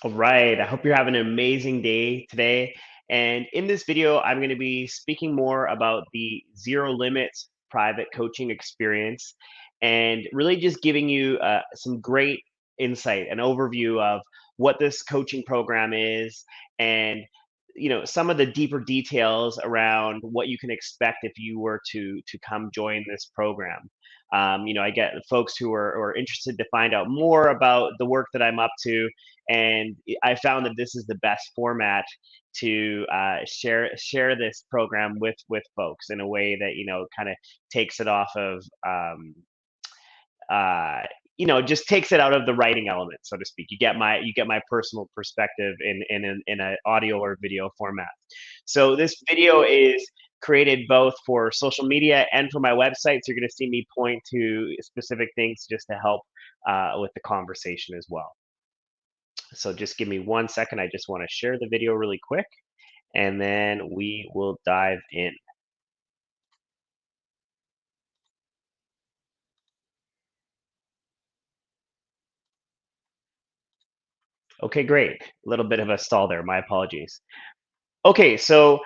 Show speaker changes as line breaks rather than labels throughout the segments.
All right. I hope you're having an amazing day today. And in this video, I'm going to be speaking more about the zero limits private coaching experience and really just giving you some great insight and overview of what this coaching program is and some of the deeper details around what you can expect if you were to come join this program. I get folks who are interested to find out more about the work that I'm up to, and I found that this is the best format to share this program with folks in a way that kind of takes it off of uh, just takes it out of the writing element, so to speak. You get my personal perspective in an audio or video format. So this video is created both for social media and for my website. So you're going to see me point to specific things just to help with the conversation as well. So just give me 1 second. I just want to share the video really quick, and then we will dive in. Okay, great. A little bit of a stall there. My apologies. Okay, so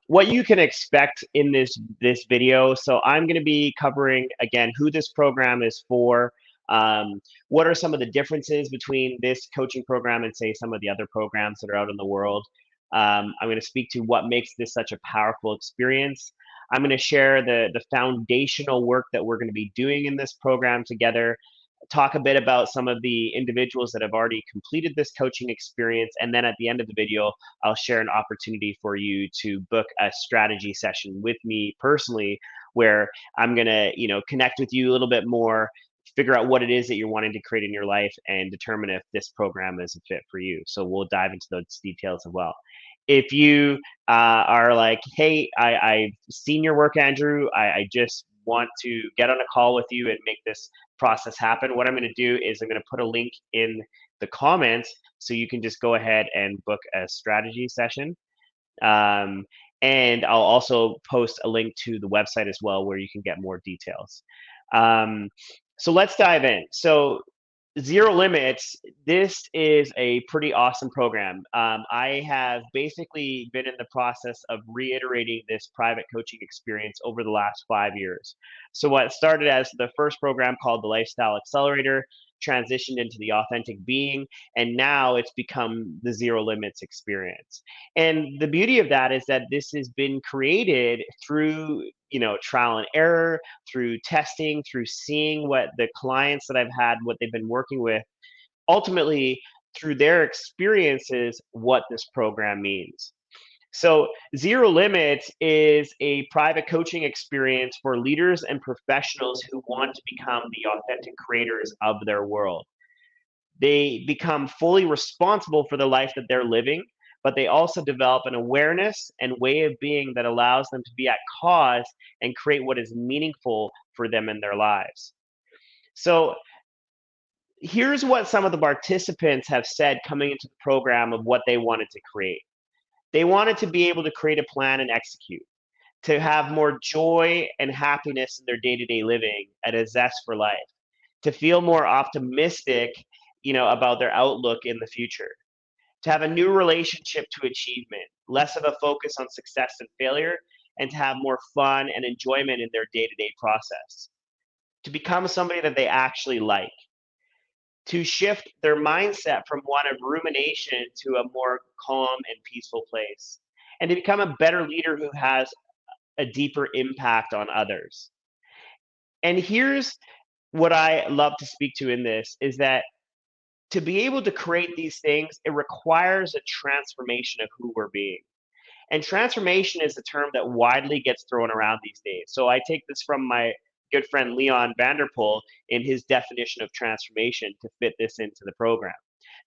what you can expect in this video. So I'm going to be covering again who this program is for. What are some of the differences between this coaching program and say some of the other programs that are out in the world? I'm going to speak to what makes this such a powerful experience. I'm going to share the foundational work that we're going to be doing in this program together, talk a bit about some of the individuals that have already completed this coaching experience. And then at the end of the video, I'll share an opportunity for you to book a strategy session with me personally, where I'm going to, connect with you a little bit more, figure out what it is that you're wanting to create in your life and determine if this program is a fit for you. So we'll dive into those details as well. If you are like, hey, I've seen your work, Andrew, I just want to get on a call with you and make this process happen, what I'm going to do is I'm going to put a link in the comments so you can just go ahead and book a strategy session. Um, and I'll also post a link to the website as well where you can get more details. Um, so let's dive in. So Zero Limits, this is a pretty awesome program. I have basically been in the process of reiterating this private coaching experience over the last 5 years. So, what started as the first program called the Lifestyle Accelerator transitioned into the Authentic Being, and now it's become the Zero Limits experience. And the beauty of that is that this has been created through trial and error, through testing, through seeing what the clients that I've had, what they've been working with, ultimately through their experiences, what this program means. So, Zero Limits is a private coaching experience for leaders and professionals who want to become the authentic creators of their world. They become fully responsible for the life that they're living, but they also develop an awareness and way of being that allows them to be at cause and create what is meaningful for them in their lives. So, here's what some of the participants have said coming into the program of what they wanted to create. They wanted to be able to create a plan and execute, to have more joy and happiness in their day to day living and a zest for life, to feel more optimistic, about their outlook in the future, to have a new relationship to achievement, less of a focus on success and failure, and to have more fun and enjoyment in their day to day process, to become somebody that they actually like, to shift their mindset from one of rumination to a more calm and peaceful place, and to become a better leader who has a deeper impact on others. And here's what I love to speak to in this is that to be able to create these things, it requires a transformation of who we're being. And transformation is a term that widely gets thrown around these days. So I take this from my good friend Leon Vanderpool in his definition of transformation to fit this into the program.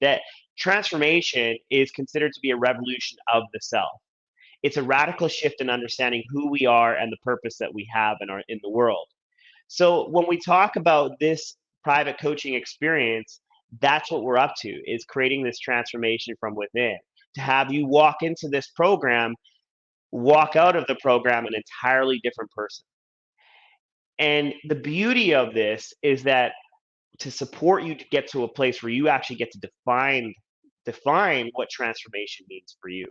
That transformation is considered to be a revolution of the self. It's a radical shift in understanding who we are and the purpose that we have in the world. So when we talk about this private coaching experience, that's what we're up to is creating this transformation from within. To have you walk into this program, walk out of the program an entirely different person. And the beauty of this is that to support you to get to a place where you actually get to define define what transformation means for you.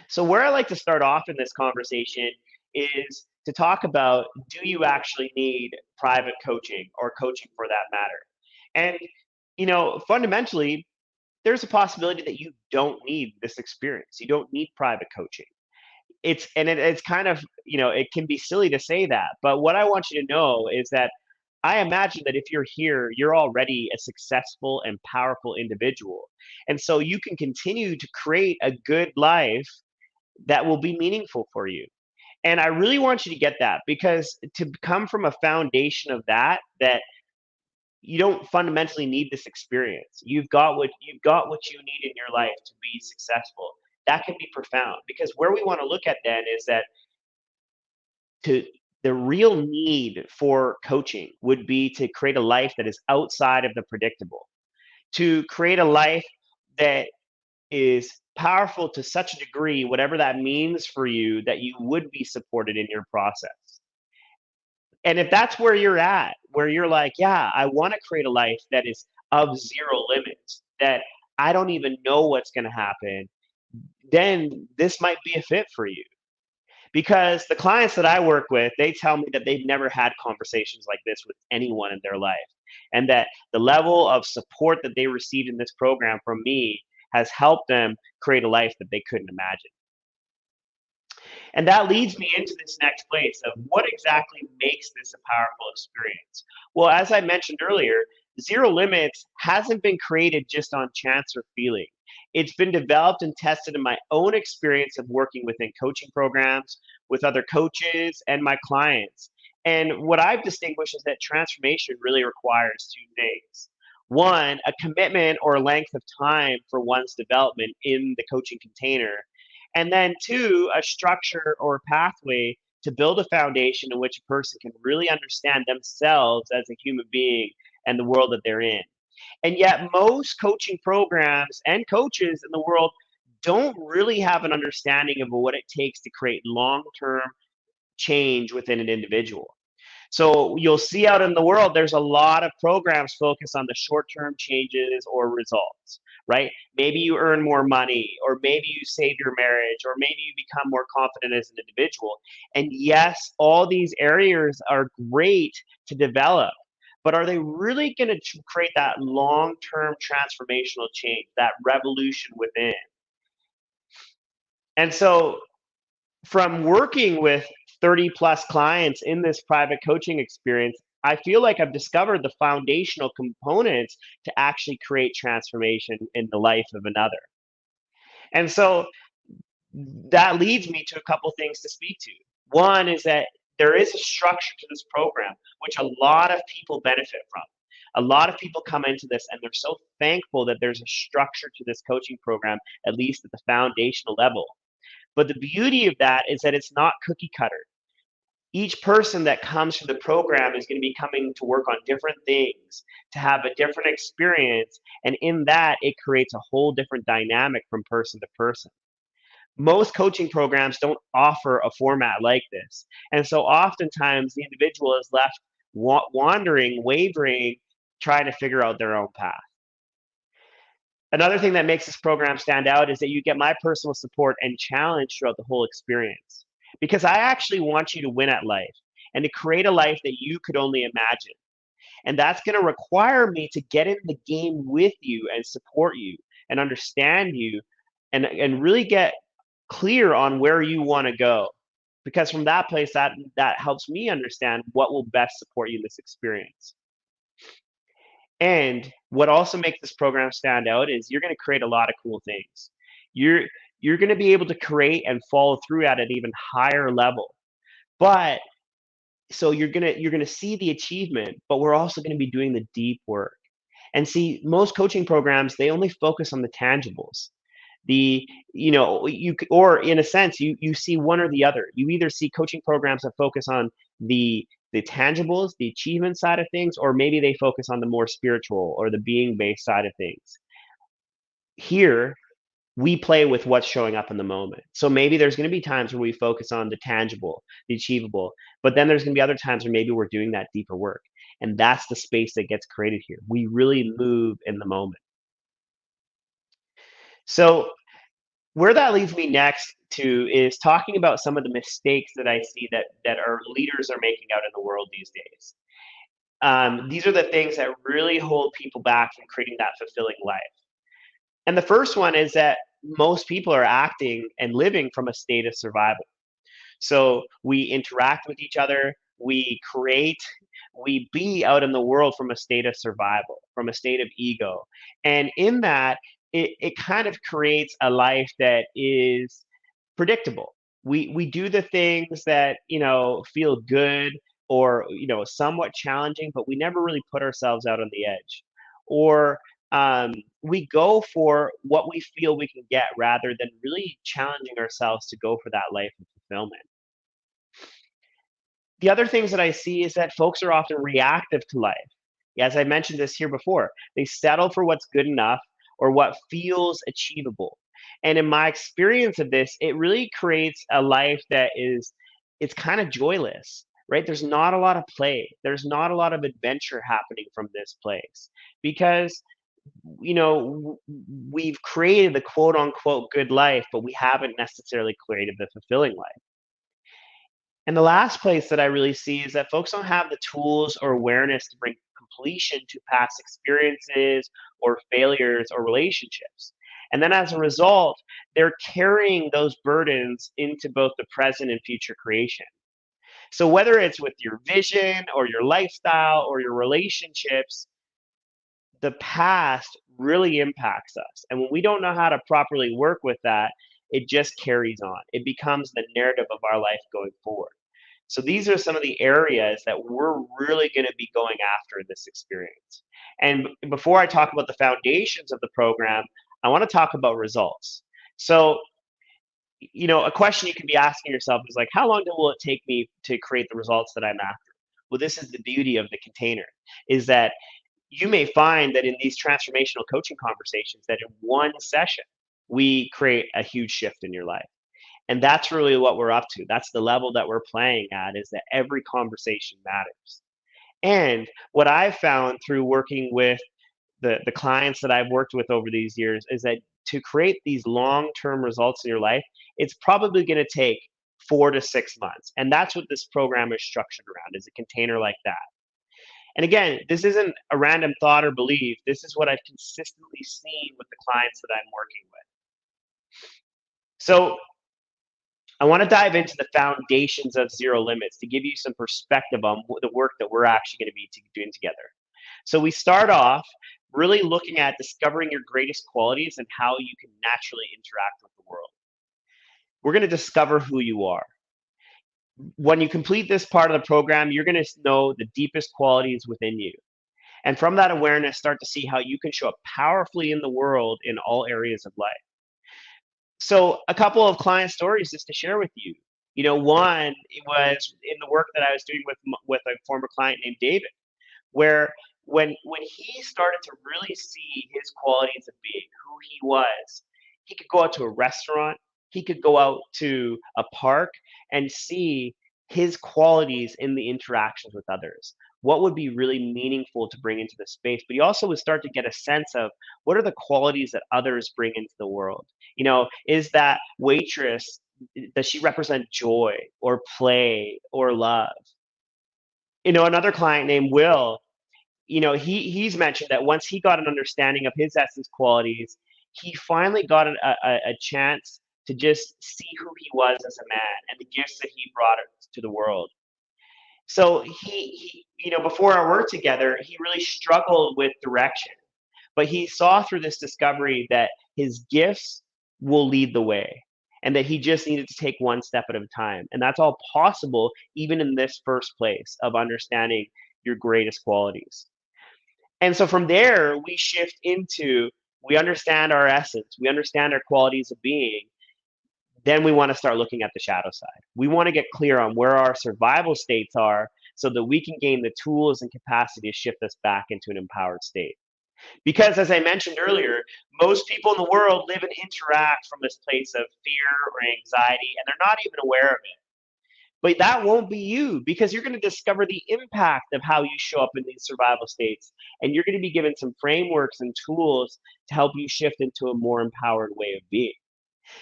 So, where I like to start off in this conversation is to talk about, do you actually need private coaching or coaching for that matter? And, fundamentally, there's a possibility that you don't need this experience. You don't need private coaching. It's kind of, it can be silly to say that, but what I want you to know is that I imagine that if you're here, you're already a successful and powerful individual. And so you can continue to create a good life that will be meaningful for you. And I really want you to get that, because to come from a foundation of that you don't fundamentally need this experience. You've got what you need in your life to be successful. That can be profound, because where we want to look at then is that to the real need for coaching would be to create a life that is outside of the predictable, to create a life that is powerful to such a degree, whatever that means for you, that you would be supported in your process. And if that's where you're at, where you're like, yeah, I want to create a life that is of zero limits, that I don't even know what's going to happen, then this might be a fit for you. Because the clients that I work with, they tell me that they've never had conversations like this with anyone in their life. And that the level of support that they received in this program from me has helped them create a life that they couldn't imagine. And that leads me into this next place of what exactly makes this a powerful experience. Well, as I mentioned earlier, zero limits hasn't been created just on chance or feeling. It's been developed and tested in my own experience of working within coaching programs, with other coaches, and my clients. And what I've distinguished is that transformation really requires two things. One, a commitment or length of time for one's development in the coaching container, and then two, a structure or pathway to build a foundation in which a person can really understand themselves as a human being and the world that they're in. And yet, most coaching programs and coaches in the world don't really have an understanding of what it takes to create long term change within an individual. So you'll see out in the world, there's a lot of programs focused on the short-term changes or results, right? Maybe you earn more money, or maybe you save your marriage, or maybe you become more confident as an individual. And yes, all these areas are great to develop, but are they really going to create that long-term transformational change, that revolution within? And so from working with 30 plus clients in this private coaching experience, I feel like I've discovered the foundational components to actually create transformation in the life of another. And so that leads me to a couple things to speak to. One is that there is a structure to this program, which a lot of people benefit from. A lot of people come into this and they're so thankful that there's a structure to this coaching program, at least at the foundational level. But the beauty of that is that it's not cookie cutter. Each person that comes through the program is going to be coming to work on different things, to have a different experience. And in that, it creates a whole different dynamic from person to person. Most coaching programs don't offer a format like this. And so oftentimes the individual is left wandering, wavering, trying to figure out their own path. Another thing that makes this program stand out is that you get my personal support and challenge throughout the whole experience. Because I actually want you to win at life and to create a life that you could only imagine. And that's going to require me to get in the game with you and support you and understand you, and really get clear on where you want to go. Because from that place, that helps me understand what will best support you in this experience. And what also makes this program stand out is you're going to create a lot of cool things. You're you're going to be able to create and follow through at an even higher level. But so you're going to see the achievement, but we're also going to be doing the deep work. And see, most coaching programs, they only focus on the tangibles. The or in a sense, you see one or the other. You either see coaching programs that focus on the tangibles, the achievement side of things, or maybe they focus on the more spiritual or the being based side of things. Here, we play with what's showing up in the moment. So maybe there's going to be times where we focus on the tangible, the achievable, but then there's going to be other times where maybe we're doing that deeper work. And that's the space that gets created here. We really move in the moment. So where that leads me next to is talking about some of the mistakes that I see that our leaders are making out in the world these days. These are the things that really hold people back from creating that fulfilling life. And the first one is that most people are acting and living from a state of survival. So we interact with each other, we create, we be out in the world from a state of survival, from a state of ego. And in that, it kind of creates a life that is predictable. We do the things that, feel good or, somewhat challenging, but we never really put ourselves out on the edge. Or we go for what we feel we can get rather than really challenging ourselves to go for that life of fulfillment. The other things that I see is that folks are often reactive to life. As I mentioned this here before, they settle for what's good enough or what feels achievable. And in my experience of this, it really creates a life that is it's kind of joyless, right? There's not a lot of play. There's not a lot of adventure happening from this place because we've created the quote unquote good life, but we haven't necessarily created the fulfilling life. And the last place that I really see is that folks don't have the tools or awareness to bring completion to past experiences or failures or relationships. And then as a result, they're carrying those burdens into both the present and future creation. So whether it's with your vision or your lifestyle or your relationships, the past really impacts us. And when we don't know how to properly work with that, it just carries on. It becomes the narrative of our life going forward. So these are some of the areas that we're really going to be going after in this experience. And before I talk about the foundations of the program, I want to talk about results. So, a question you can be asking yourself is like, how long will it take me to create the results that I'm after? Well, this is the beauty of the container, is that you may find that in these transformational coaching conversations that in one session, we create a huge shift in your life. And that's really what we're up to. That's the level that we're playing at, is that every conversation matters. And what I've found through working with the clients that I've worked with over these years is that to create these long-term results in your life, it's probably going to take 4 to 6 months. And that's what this program is structured around, is a container like that. And again, this isn't a random thought or belief. This is what I've consistently seen with the clients that I'm working with. So I want to dive into the foundations of zero limits to give you some perspective on the work that we're actually going to be doing together. So we start off really looking at discovering your greatest qualities and how you can naturally interact with the world. We're going to discover who you are. When you complete this part of the program, you're going to know the deepest qualities within you. And from that awareness, start to see how you can show up powerfully in the world in all areas of life. So, a couple of client stories just to share with you. One, it was in the work that I was doing with a former client named David, where when he started to really see his qualities of being who he was, he could go out to a restaurant, he could go out to a park and see his qualities in the interactions with others. What would be really meaningful to bring into the space? But he also would start to get a sense of what are the qualities that others bring into the world. Is that waitress, does she represent joy or play or love? Another client named Will, he's mentioned that once he got an understanding of his essence qualities, he finally got a chance to just see who he was as a man and the gifts that he brought to the world. So before our work together, he really struggled with direction, but he saw through this discovery that his gifts will lead the way and that he just needed to take one step at a time. And that's all possible even in this first place of understanding your greatest qualities. And so from there, we shift into we understand our essence, we understand our qualities of being. Then we want to start looking at the shadow side. We want to get clear on where our survival states are so that we can gain the tools and capacity to shift us back into an empowered state. Because as I mentioned earlier, most people in the world live and interact from this place of fear or anxiety, and they're not even aware of it. But that won't be you, because you're going to discover the impact of how you show up in these survival states. And you're going to be given some frameworks and tools to help you shift into a more empowered way of being.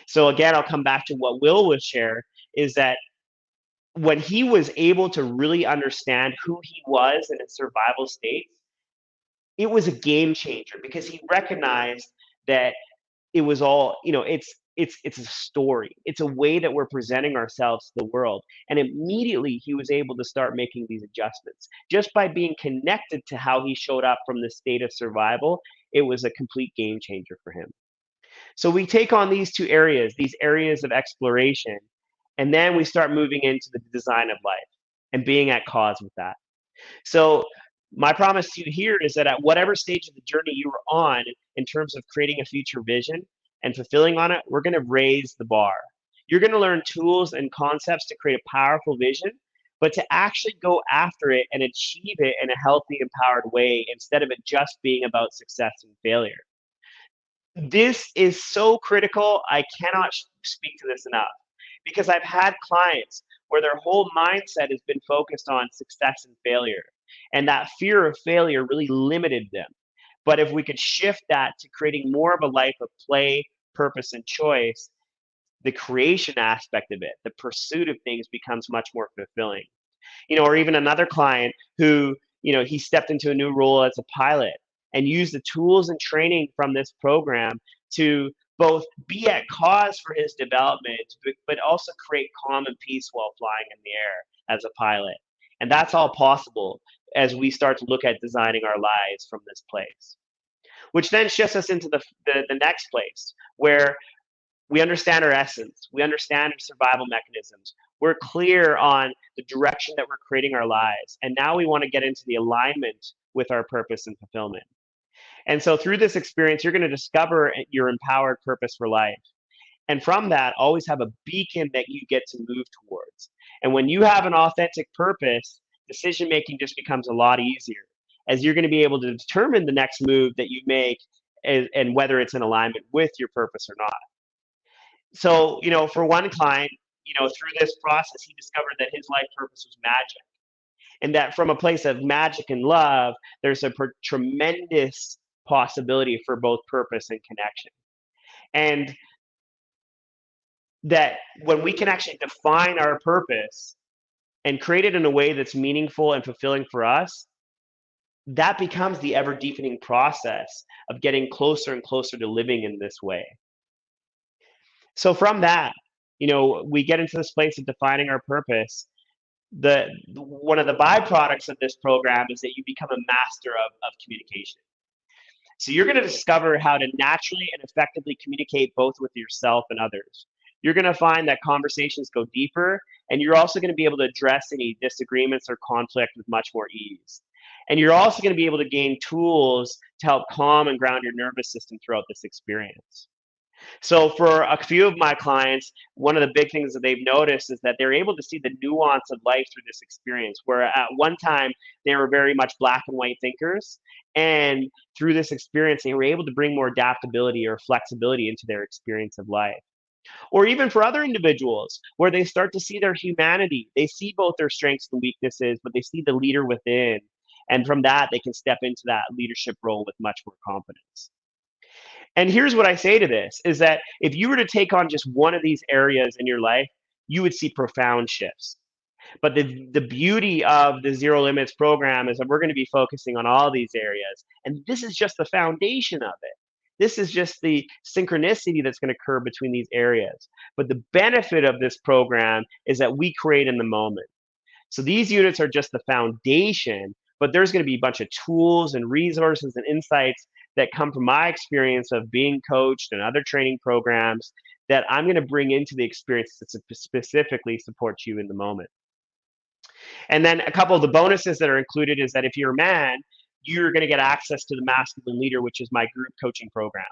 So again, I'll come back to what Will was share, is that when he was able to really understand who he was in a survival state, it was a game changer, because he recognized that it was all, it's a story. It's a way that we're presenting ourselves to the world. And immediately he was able to start making these adjustments. Just by being connected to how he showed up from the state of survival, it was a complete game changer for him. So we take on these two areas, these areas of exploration, and then we start moving into the design of life and being at cause with that. So my promise to you here is that at whatever stage of the journey you are on in terms of creating a future vision and fulfilling on it, we're going to raise the bar. You're going to learn tools and concepts to create a powerful vision, but to actually go after it and achieve it in a healthy, empowered way, instead of it just being about success and failure. This is so critical. I cannot speak to this enough, because I've had clients where their whole mindset has been focused on success and failure. And that fear of failure really limited them. But if we could shift that to creating more of a life of play, purpose, and choice, the creation aspect of it, the pursuit of things, becomes much more fulfilling. Or even another client who, he stepped into a new role as a pilot and used the tools and training from this program to both be at cause for his development, but also create calm and peace while flying in the air as a pilot. And that's all possible as we start to look at designing our lives from this place, which then shifts us into the next place, where we understand our essence, we understand our survival mechanisms, we're clear on the direction that we're creating our lives, and now we want to get into the alignment with our purpose and fulfillment. And so through this experience, you're going to discover your empowered purpose for life. And from that, always have a beacon that you get to move towards. And when you have an authentic purpose, decision making just becomes a lot easier, as you're going to be able to determine the next move that you make, and whether it's in alignment with your purpose or not. So, for one client, through this process, he discovered that his life purpose was magic. And that from a place of magic and love, there's a tremendous possibility for both purpose and connection. And that when we can actually define our purpose and create it in a way that's meaningful and fulfilling for us, that becomes the ever deepening process of getting closer and closer to living in this way. So from that, we get into this place of defining our purpose. The One of the byproducts of this program is that you become a master of communication. So you're going to discover how to naturally and effectively communicate both with yourself and others. You're going to find that conversations go deeper, and you're also going to be able to address any disagreements or conflict with much more ease. And you're also going to be able to gain tools to help calm and ground your nervous system throughout this experience. So for a few of my clients, one of the big things that they've noticed is that they're able to see the nuance of life through this experience, where at one time they were very much black and white thinkers. And through this experience, they were able to bring more adaptability or flexibility into their experience of life. Or even for other individuals, where they start to see their humanity. They see both their strengths and weaknesses, but they see the leader within. And from that, they can step into that leadership role with much more confidence. And here's what I say to this, is that if you were to take on just one of these areas in your life, you would see profound shifts. But the beauty of the Zero Limits program is that we're going to be focusing on all these areas. And this is just the foundation of it. This is just the synchronicity that's going to occur between these areas. But the benefit of this program is that we create in the moment. So these units are just the foundation, but there's going to be a bunch of tools and resources and insights that come from my experience of being coached and other training programs that I'm going to bring into the experience that specifically supports you in the moment. And then a couple of the bonuses that are included is that if you're a man, you're going to get access to the Masculine Leader, which is my group coaching program.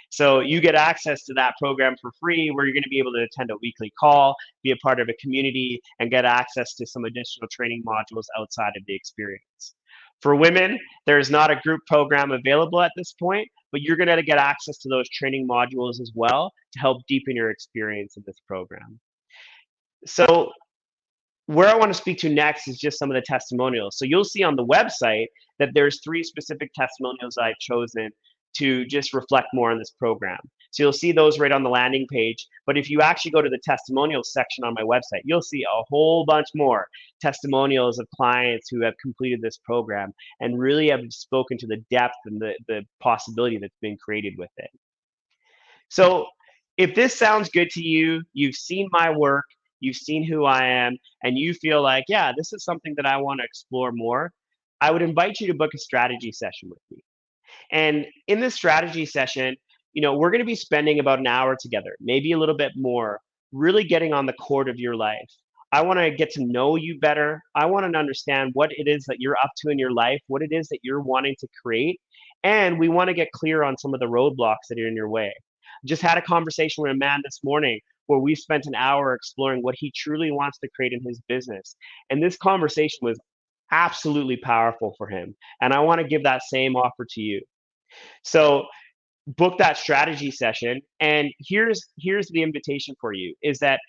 So you get access to that program for free, where you're going to be able to attend a weekly call, be a part of a community, and get access to some additional training modules outside of the experience. For women, there's not a group program available at this point, but you're going to get access to those training modules as well to help deepen your experience of this program. So Where I want to speak to next is just some of the testimonials. So you'll see on the website that there's three specific testimonials I've chosen to just reflect more on this program. So you'll see those right on the landing page. But if you actually go to the testimonials section on my website, you'll see a whole bunch more testimonials of clients who have completed this program and really have spoken to the depth and the possibility that's been created with it. So if this sounds good to you, you've seen my work, you've seen who I am, and you feel like, yeah, this is something that I want to explore more, I would invite you to book a strategy session with me. And in this strategy session, we're going to be spending about an hour together, maybe a little bit more, really getting on the core of your life. I want to get to know you better. I want to understand what it is that you're up to in your life, what it is that you're wanting to create. And we want to get clear on some of the roadblocks that are in your way. Just had a conversation with a man this morning where we spent an hour exploring what he truly wants to create in his business. And this conversation was absolutely powerful for him. And I want to give that same offer to you. So book that strategy session. And here's the invitation for you is that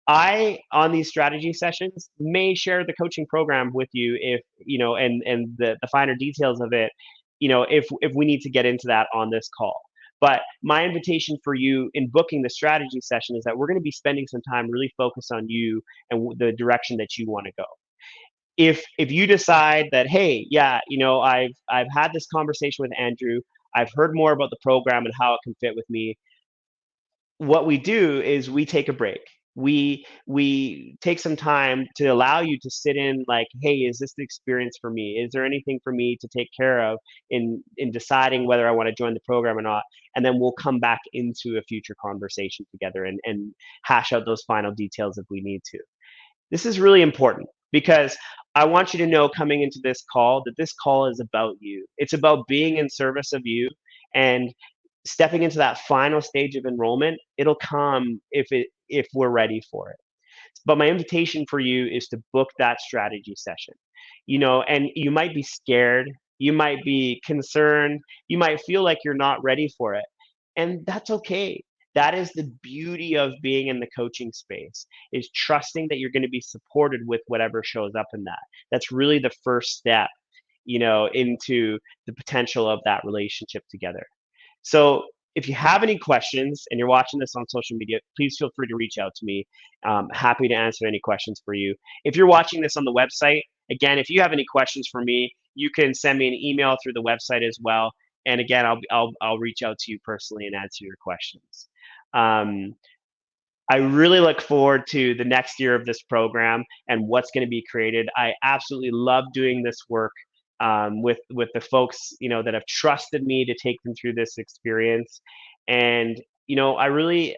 I, on these strategy sessions, may share the coaching program with you if, and the finer details of it, if we need to get into that on this call. But my invitation for you in booking the strategy session is that we're going to be spending some time really focused on you and the direction that you want to go. If you decide that, hey, yeah, I've had this conversation with Andrew, I've heard more about the program and how it can fit with me, what we do is we take a break. We take some time to allow you to sit in, like, hey, is this the experience for me? Is there anything for me to take care of in deciding whether I want to join the program or not? And then we'll come back into a future conversation together and hash out those final details if we need to. This is really important because I want you to know coming into this call that this call is about you. It's about being in service of you and stepping into that final stage of enrollment. It'll come if we're ready for it. But my invitation for you is to book that strategy session. And you might be scared, you might be concerned, you might feel like you're not ready for it. And that's okay. That is the beauty of being in the coaching space, is trusting that you're going to be supported with whatever shows up in that. That's really the first step, into the potential of that relationship together. So if you have any questions and you're watching this on social media, please feel free to reach out to me. Happy to answer any questions for you. If you're watching this on the website, again, if you have any questions for me, you can send me an email through the website as well. And again, I'll reach out to you personally and answer your questions. Um, I really look forward to the next year of this program and what's going to be created. I absolutely love doing this work with the folks that have trusted me to take them through this experience, and I really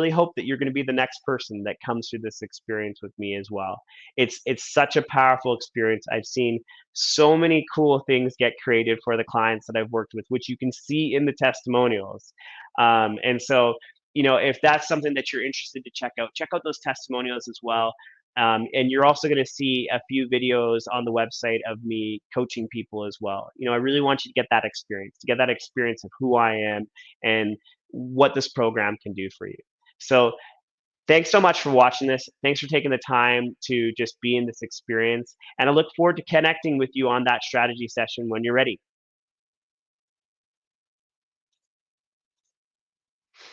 hope that you're going to be the next person that comes through this experience with me as well. It's such a powerful experience. I've seen so many cool things get created for the clients that I've worked with, which you can see in the testimonials, and so if that's something that you're interested to check out those testimonials as well. And you're also going to see a few videos on the website of me coaching people as well. I really want you to get that experience, of who I am and what this program can do for you. So thanks so much for watching this. Thanks for taking the time to just be in this experience. And I look forward to connecting with you on that strategy session when you're ready.